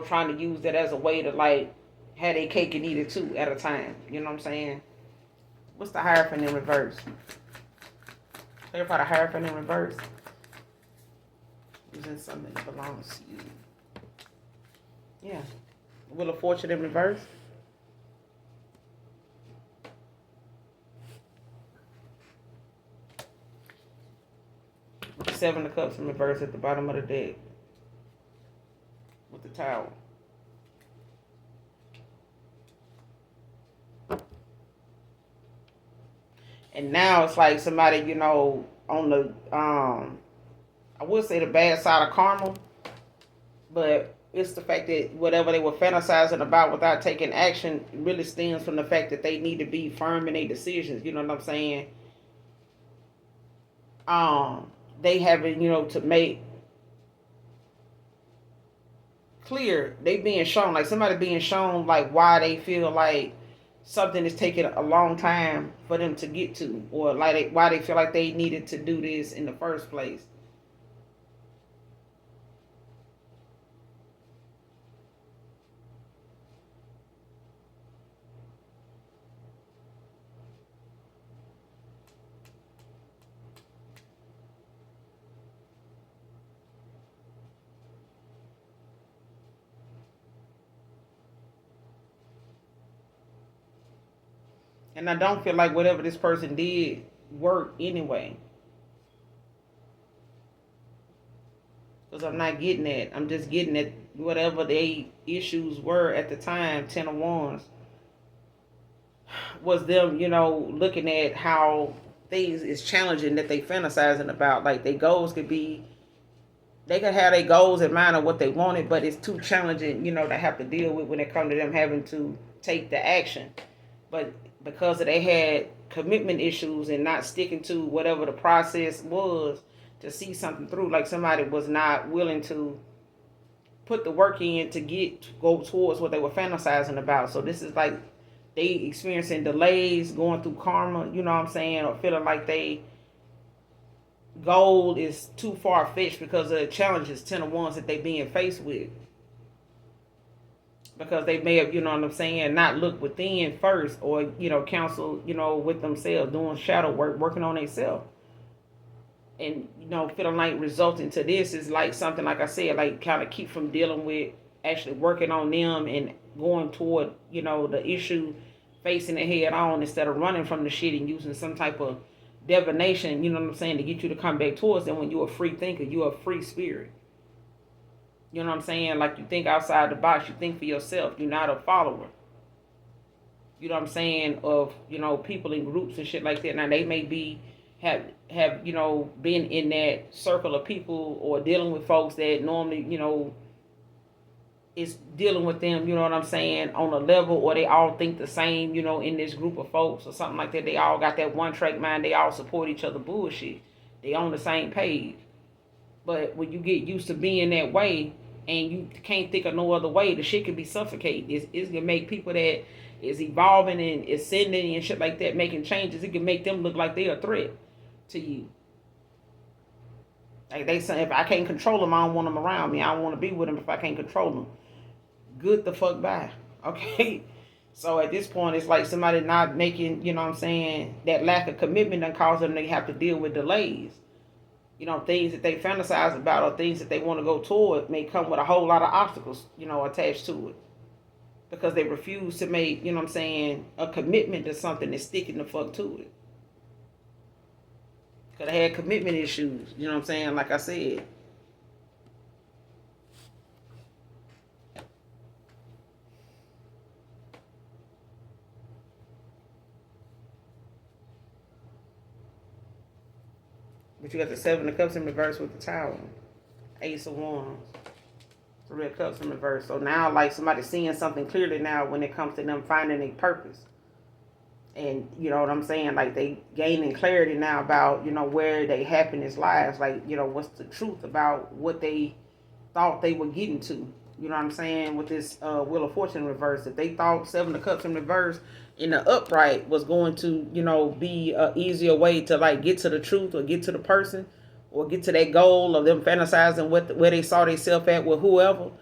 trying to use that as a way to, like, have a cake and eat it too at a time. You know what I'm saying? What's the Hierophant in reverse? Clarify the Hierophant in reverse. Using something that belongs to you. Yeah. Wheel of Fortune in reverse. Seven of Cups in reverse at the bottom of the deck. With the Tower. And now it's like somebody, on the, I would say the bad side of karma, but it's the fact that whatever they were fantasizing about without taking action really stems from the fact that they need to be firm in their decisions. You know what I'm saying? They having, to make clear, they being shown, like somebody being shown like why they feel like something is taking a long time for them to get to, or like why they feel like they needed to do this in the first place. And I don't feel like whatever this person did worked anyway. Because I'm not getting that. I'm just getting that whatever the issues were at the time, Ten of Wands, was them, looking at how things is challenging that they fantasizing about. Like their goals could be, they could have their goals in mind of what they wanted, but it's too challenging, to have to deal with when it comes to them having to take the action. But because they had commitment issues and not sticking to whatever the process was to see something through, like somebody was not willing to put the work in to go towards what they were fantasizing about. So this is like they experiencing delays, going through karma, you know what I'm saying, or feeling like they goal is too far fetched because of the challenges, Ten of Wands, that they being faced with. Because they may have, you know what I'm saying, not look within first, or, counsel, with themselves, doing shadow work, working on themselves. And, feeling like resulting to this is like something, like I said, like kind of keep from dealing with actually working on them and going toward, the issue, facing it head on instead of running from the shit and using some type of divination, you know what I'm saying, to get you to come back towards them. When you're a free thinker, you're a free spirit. You know what I'm saying? Like you think outside the box, you think for yourself. You're not a follower. You know what I'm saying? Of, people in groups and shit like that. Now they may be have been in that circle of people or dealing with folks that normally, is dealing with them, you know what I'm saying, on a level, or they all think the same, in this group of folks or something like that. They all got that one track mind. They all support each other bullshit. They on the same page. But when you get used to being that way and you can't think of no other way, the shit can be suffocating. It's going to make people that is evolving and ascending and shit like that, making changes, it can make them look like they're a threat to you. Like they say, if I can't control them, I don't want them around me. I don't want to be with them if I can't control them. Good the fuck bye. Okay? So at this point, it's like somebody not making, you know what I'm saying, that lack of commitment that causes them to have to deal with delays. You know, things that they fantasize about or things that they want to go toward may come with a whole lot of obstacles, you know, attached to it. Because they refuse to make, you know what I'm saying, a commitment to something that's sticking the fuck to it. Because they had commitment issues, you know what I'm saying, like I said. But you got the Seven of Cups in reverse with the Tower. Ace of Wands. Three of Cups in reverse. So now, like, somebody seeing something clearly now when it comes to them finding a purpose. And, you know what I'm saying? Like, they gaining clarity now about, you know, where their happiness lies. Like, you know, what's the truth about what they thought they were getting to. You know what I'm saying? With this Wheel of Fortune in reverse. If they thought Seven of Cups in reverse in the upright was going to, you know, be an easier way to, like, get to the truth or get to the person or get to that goal of them fantasizing where they saw themselves at with whoever,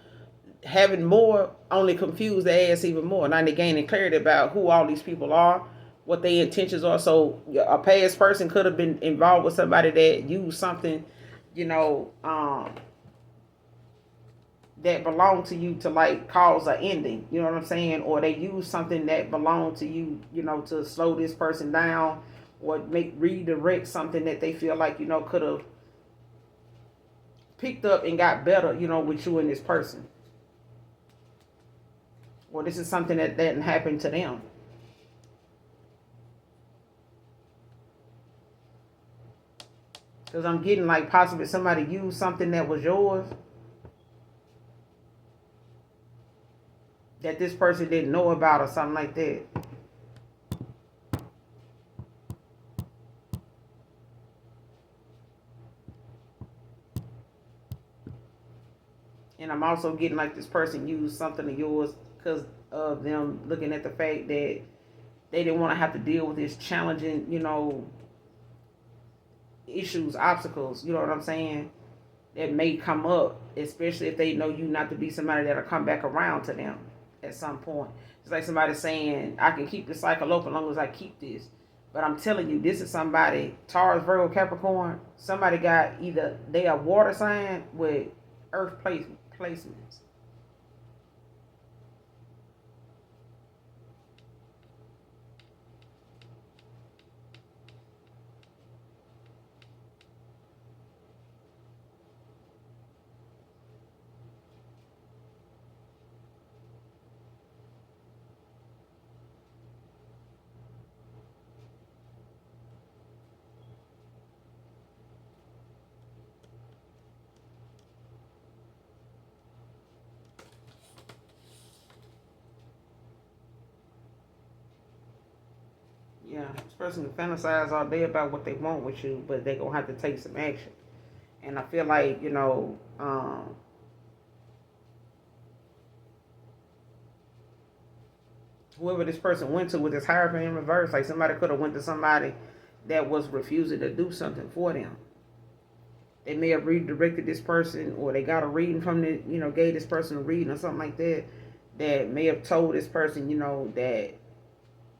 having more only confused the ass even more. Now they're gaining clarity about who all these people are, what their intentions are. So a past person could have been involved with somebody that used something, you know, that belong to you to, like, cause an ending, you know what I'm saying? Or they use something that belonged to you, you know, to slow this person down or redirect something that they feel like, you know, could have picked up and got better, you know, with you and this person. Or this is something that didn't happen to them. Because I'm getting, like, possibly somebody used something that was yours that this person didn't know about or something like that. And I'm also getting, like, this person used something of yours because of them looking at the fact that they didn't want to have to deal with this challenging, you know, issues, obstacles, you know what I'm saying, that may come up, especially if they know you not to be somebody that'll come back around to them at some point. It's like somebody saying, I can keep the cycle open as long as I keep this. But I'm telling you, this is somebody, Taurus, Virgo, Capricorn, somebody got either they are water sign with earth placements. Yeah, this person can fantasize all day about what they want with you, but they're going to have to take some action. And I feel like, you know, whoever this person went to with this Hierophant in reverse, like somebody could have went to somebody that was refusing to do something for them. They may have redirected this person, or they got a reading from the, you know, gave this person a reading or something like that, that may have told this person, you know, that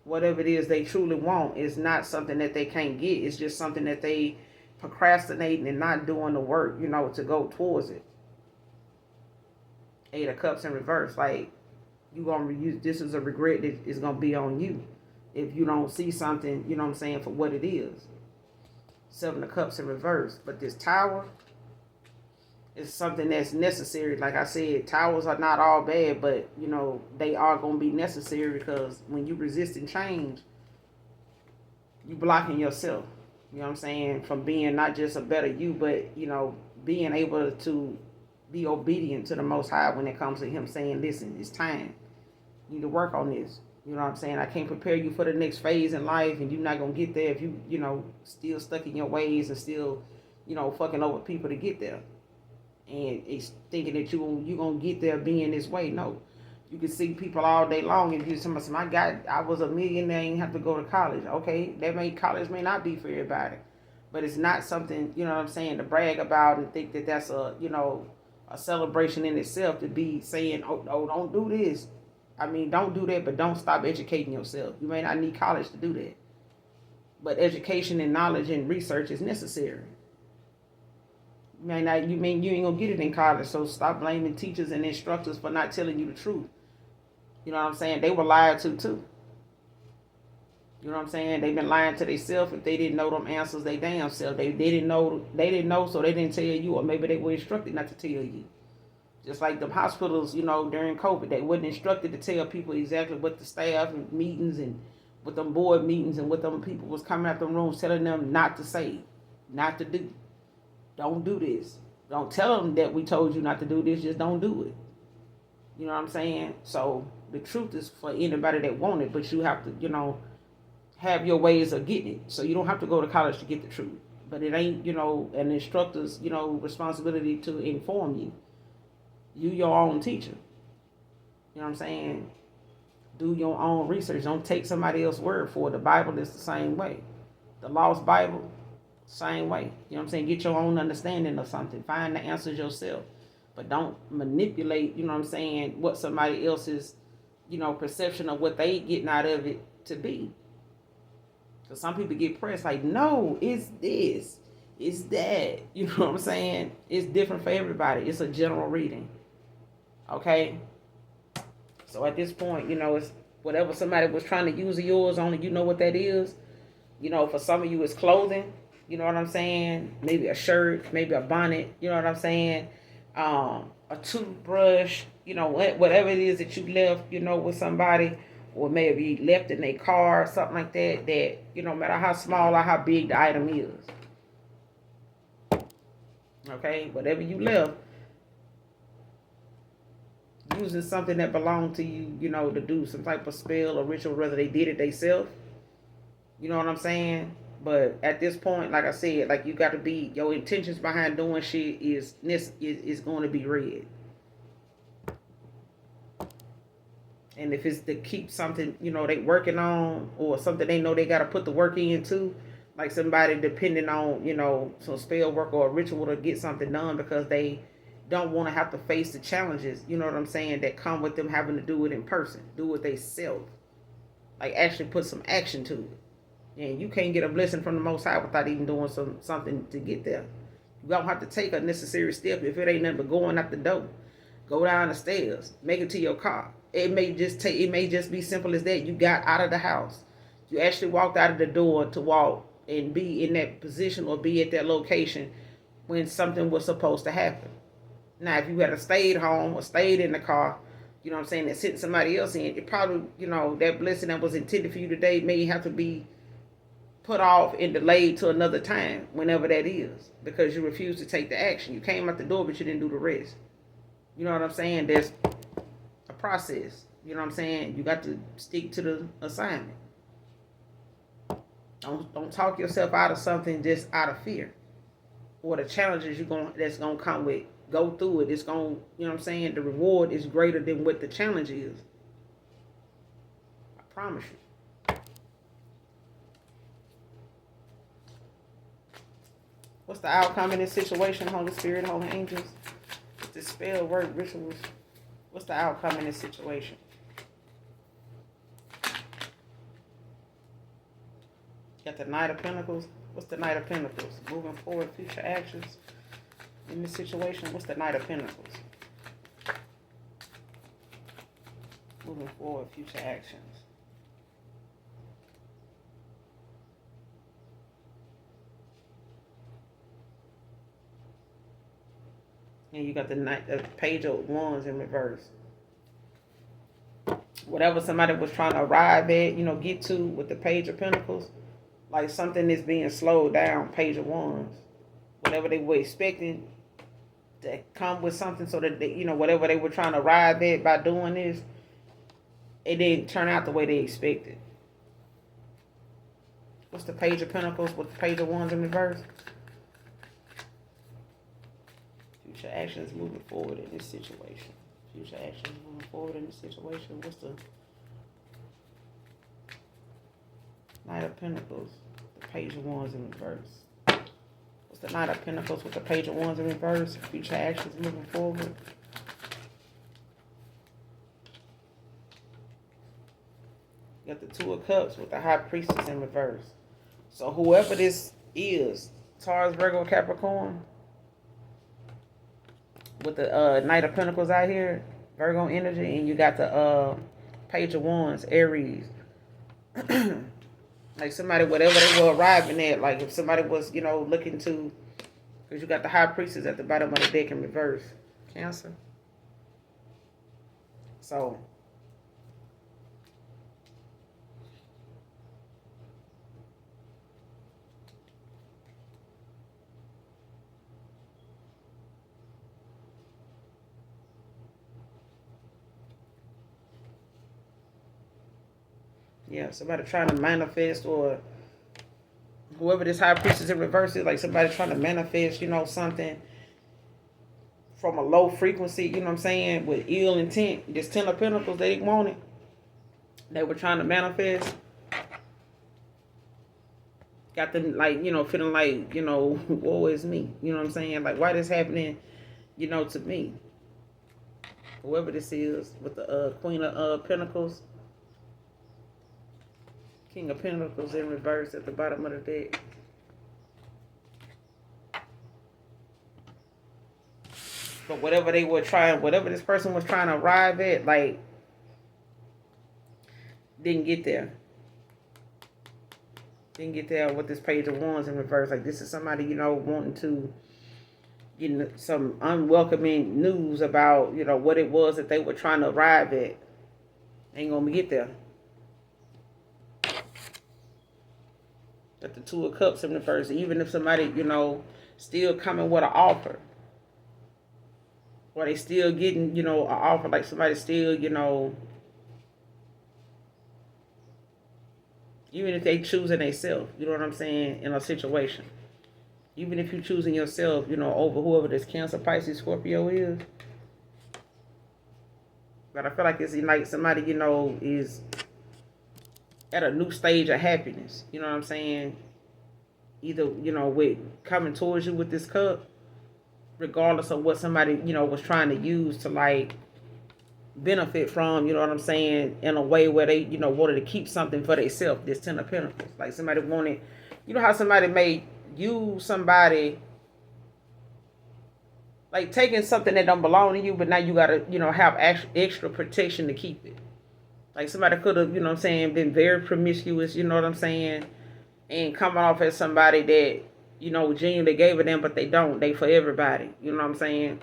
whatever it is they truly want is not something that they can't get. It's just something that they procrastinating and not doing the work, you know, to go towards it. Eight of Cups in reverse, like, you gonna use this as a regret that is gonna be on you if you don't see something, you know what I'm saying, for what it is. Seven of Cups in reverse, but this Tower is something that's necessary. Like I said, towers are not all bad, but, you know, they are gonna be necessary because when you resisting change, you blocking yourself. You know what I'm saying, from being not just a better you, but, you know, being able to be obedient to the Most High when it comes to Him saying, listen, it's time. You need to work on this. You know what I'm saying? I can't prepare you for the next phase in life, and you're not going to get there if you know, still stuck in your ways and still, you know, fucking over people to get there. And it's thinking that you going to get there being this way. No. You can see people all day long and you tell me, my God, I was a millionaire and have to go to college. Okay, college may not be for everybody. But it's not something, you know what I'm saying, to brag about and think that that's a, you know, a celebration in itself to be saying, oh, don't do this. I mean, don't do that, but don't stop educating yourself. You may not need college to do that. But education and knowledge and research is necessary. You may not, you mean you ain't gonna get it in college, so stop blaming teachers and instructors for not telling you the truth. You know what I'm saying? They were lied to too. You know what I'm saying? They've been lying to themselves. If they didn't know them answers, they damn self. They didn't know, so they didn't tell you, or maybe they were instructed not to tell you. Just like the hospitals, during COVID, they wasn't instructed to tell people exactly what the staff and meetings and what them board meetings and what them people was coming out them rooms telling them not to say, not to do. Don't do this. Don't tell them that we told you not to do this. Just don't do it. You know what I'm saying? So the truth is for anybody that want it, but you have to, have your ways of getting it. So you don't have to go to college to get the truth. But it ain't, an instructor's, responsibility to inform you. You your own teacher. You know what I'm saying? Do your own research. Don't take somebody else's word for it. The Bible is the same way. The Lost Bible, same way. You know what I'm saying? Get your own understanding of something. Find the answers yourself. But don't manipulate, what somebody else's, perception of what they getting out of it to be. Because some people get pressed like, no, it's this, it's that. You know what I'm saying? It's different for everybody. It's a general reading. Okay? So at this point, it's whatever somebody was trying to use of yours, only you know what that is. For some of you, it's clothing. You know what I'm saying? Maybe a shirt, maybe a bonnet. You know what I'm saying? A toothbrush. Whatever it is that you left, with somebody. Or maybe left in a car, something like that, no matter how small or how big the item is. Okay? Whatever you left, using something that belonged to you, to do some type of spell or ritual, whether they did it themselves. You know what I'm saying? But at this point, like I said, like you got to be, your intentions behind doing shit is going to be read. And if it's to keep something, they working on, or something they know they got to put the work into, like somebody depending on, some spell work or a ritual to get something done because they don't want to have to face the challenges, you know what I'm saying, that come with them having to do it in person, do it they self. Like actually put some action to it. And you can't get a blessing from the Most High without even doing something to get there. You don't have to take a necessary step if it ain't nothing but going out the door. Go down the stairs, make it to your car. It may just be simple as that. You got out of the house. You actually walked out of the door to walk and be in that position or be at that location when something was supposed to happen. Now, if you had stayed home or stayed in the car, you know what I'm saying, and sent somebody else in, it probably, that blessing that was intended for you today may have to be put off and delayed to another time, whenever that is, because you refused to take the action. You came out the door, but you didn't do the rest. You know what I'm saying? There's a process. You know what I'm saying? You got to stick to the assignment. Don't talk yourself out of something just out of fear. Or the challenges that's gonna come with. Go through it. It's gonna, you know what I'm saying? The reward is greater than what the challenge is. I promise you. What's the outcome in this situation, Holy Spirit, Holy Angels? The spell, word, rituals. What's the outcome in this situation? Got the Knight of Pentacles. What's the Knight of Pentacles? Moving forward, future actions. In this situation, what's the Knight of Pentacles? Moving forward, future actions. And you got the Page of Wands in reverse. Whatever somebody was trying to arrive at, get to with the Page of Pentacles, like something is being slowed down, Page of Wands. Whatever they were expecting to come with something so that they, whatever they were trying to arrive at by doing this, it didn't turn out the way they expected. What's the Page of Pentacles with the Page of Wands in reverse? Future actions moving forward in this situation. Future actions moving forward in this situation. What's the Knight of Pentacles? The Page of Wands in reverse. What's the Knight of Pentacles with the Page of Wands in reverse? Future actions moving forward. Two of Cups with the High Priestess in reverse. So whoever this is, Taurus, Virgo, Capricorn, with the Knight of Pentacles out here, Virgo energy, and you got the Page of Wands, Aries. Like somebody, whatever they were arriving at, like if somebody was, looking to, because you got the High Priestess at the bottom of the deck in reverse, Cancer. So, yeah, somebody trying to manifest, or whoever this High Priestess in reverse is, like somebody trying to manifest, something from a low frequency, you know what I'm saying, with ill intent. This Ten of Pentacles, they didn't want it. They were trying to manifest. Got them, like, feeling like, woe is me. You know what I'm saying? Like, why this happening, to me? Whoever this is, with the Queen of Pentacles, King of Pentacles in reverse at the bottom of the deck. But whatever they were trying, whatever this person was trying to arrive at, like, didn't get there. Didn't get there with this Page of Wands in reverse. Like, this is somebody, wanting to get some unwelcoming news about, what it was that they were trying to arrive at. Ain't gonna get there. Got the Two of Cups in reverse. Even if somebody, still coming with an offer, or they still getting, an offer, like somebody still, even if they choosing themselves, you know what I'm saying, in a situation. Even if you choosing yourself, over whoever this Cancer, Pisces, Scorpio is. But I feel like it's like somebody, is at a new stage of happiness. You know what I'm saying? Either, with coming towards you with this cup, regardless of what somebody, was trying to use to, like, benefit from, you know what I'm saying, in a way where they, wanted to keep something for themselves. This Ten of Pentacles. Like somebody wanted, how somebody may use somebody, like taking something that don't belong to you, but now you gotta, have extra protection to keep it. Like somebody could have, been very promiscuous, you know what I'm saying, and coming off as somebody that, genuinely gave a damn, but they don't. They for everybody, you know what I'm saying?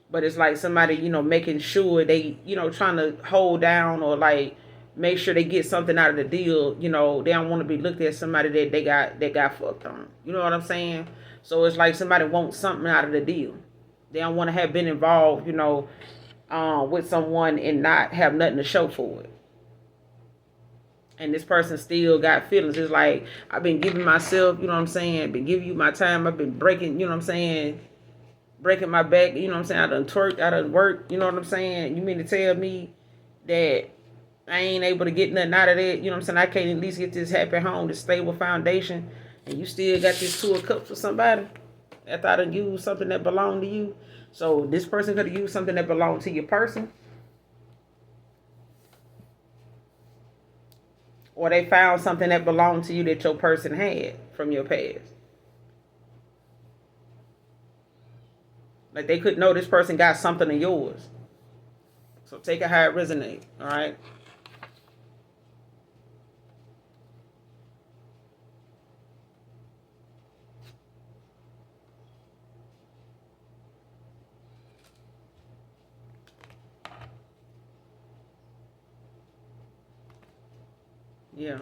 But it's like somebody, making sure they, trying to hold down, or like make sure they get something out of the deal. They don't want to be looked at as somebody that they got fucked on. You know what I'm saying? So it's like somebody wants something out of the deal. They don't want to have been involved, with someone and not have nothing to show for it. And this person still got feelings. It's like, I've been giving myself, you know what I'm saying, been giving you my time. I've been breaking, you know what I'm saying, breaking my back, you know what I'm saying, I done twerked, I done worked, you know what I'm saying. You mean to tell me that I ain't able to get nothing out of that? You know what I'm saying? I can't at least get this happy home, this stable foundation, and you still got this Two of Cups for somebody after I done used something that belonged to you. So this person could have used something that belonged to your person, or they found something that belonged to you that your person had from your past. Like they could know this person got something of yours. So take it how it resonates, all right? Yeah.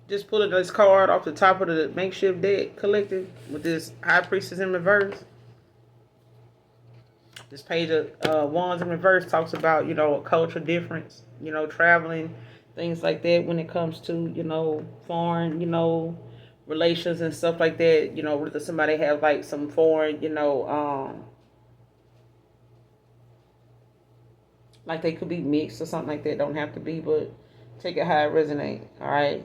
Just pulling this card off the top of the makeshift deck collective with this High Priestess in reverse. This page of Wands in reverse talks about, a cultural difference, traveling, things like that when it comes to, foreign, relations and stuff like that. Whether somebody have like some foreign, like they could be mixed or something like that. Don't have to be, but take it how it resonate. All right.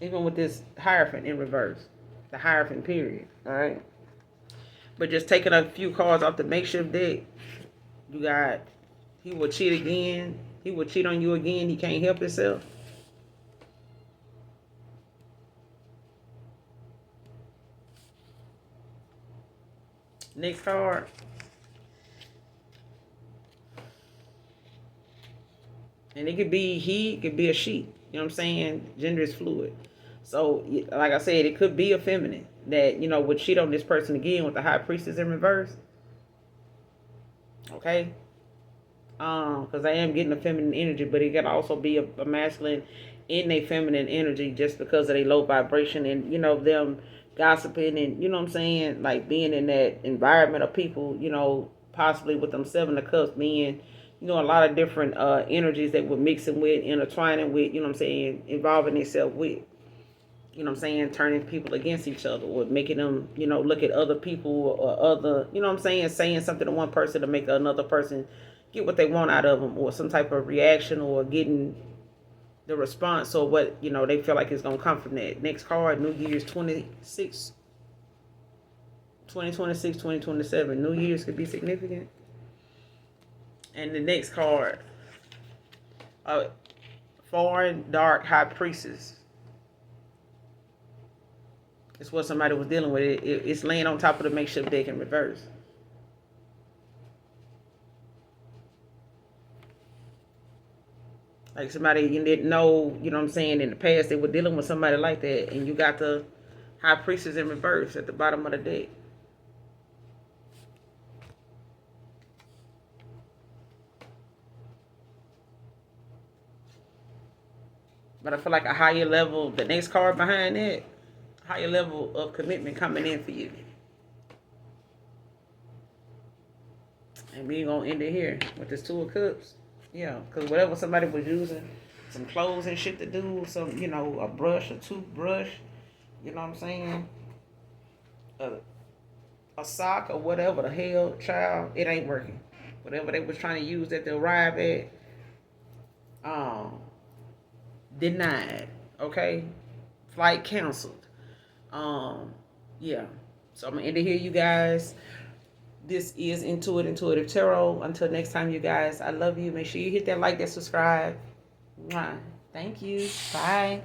Even with this Hierophant in reverse, the Hierophant period. All right. But just taking a few cards off the makeshift deck, you got he will cheat again. He will cheat on you again. He can't help himself. Next card. And it could be he, it could be a she. You know what I'm saying? Gender is fluid. So, like I said, it could be a feminine that, would cheat on this person again with the High Priestess in reverse. Okay? Because I am getting a feminine energy, but it can also be a masculine in a feminine energy just because of their low vibration and, them gossiping and, you know what I'm saying? Like being in that environment of people, possibly with them Seven of Cups being, a lot of different energies that we're mixing with, intertwining with, you know what I'm saying, involving itself with. You know what I'm saying, turning people against each other or making them, look at other people or other, you know what I'm saying something to one person to make another person get what they want out of them or some type of reaction or getting the response or what, they feel like it's going to come from that. Next card, New Year's 2027. New Year's could be significant. And the next card, Foreign Dark High Priestess. It's what somebody was dealing with. It's laying on top of the makeshift deck in reverse. Like somebody you didn't know, you know what I'm saying, in the past they were dealing with somebody like that. And you got the High Priestess in reverse at the bottom of the deck. But I feel like a higher level, the next card behind it, higher level of commitment coming in for you. And we're going to end it here with this Two of Cups. Yeah, because whatever somebody was using, some clothes and shit to do, some, a brush, a toothbrush, you know what I'm saying? A sock or whatever the hell, child, it ain't working. Whatever they was trying to use that to arrive at, denied, okay? Flight canceled. Yeah. So I'm going to end it here, you guys. This is Intuitive Tarot. Until next time, you guys, I love you. Make sure you hit that like, that subscribe. Mwah. Thank you. Bye.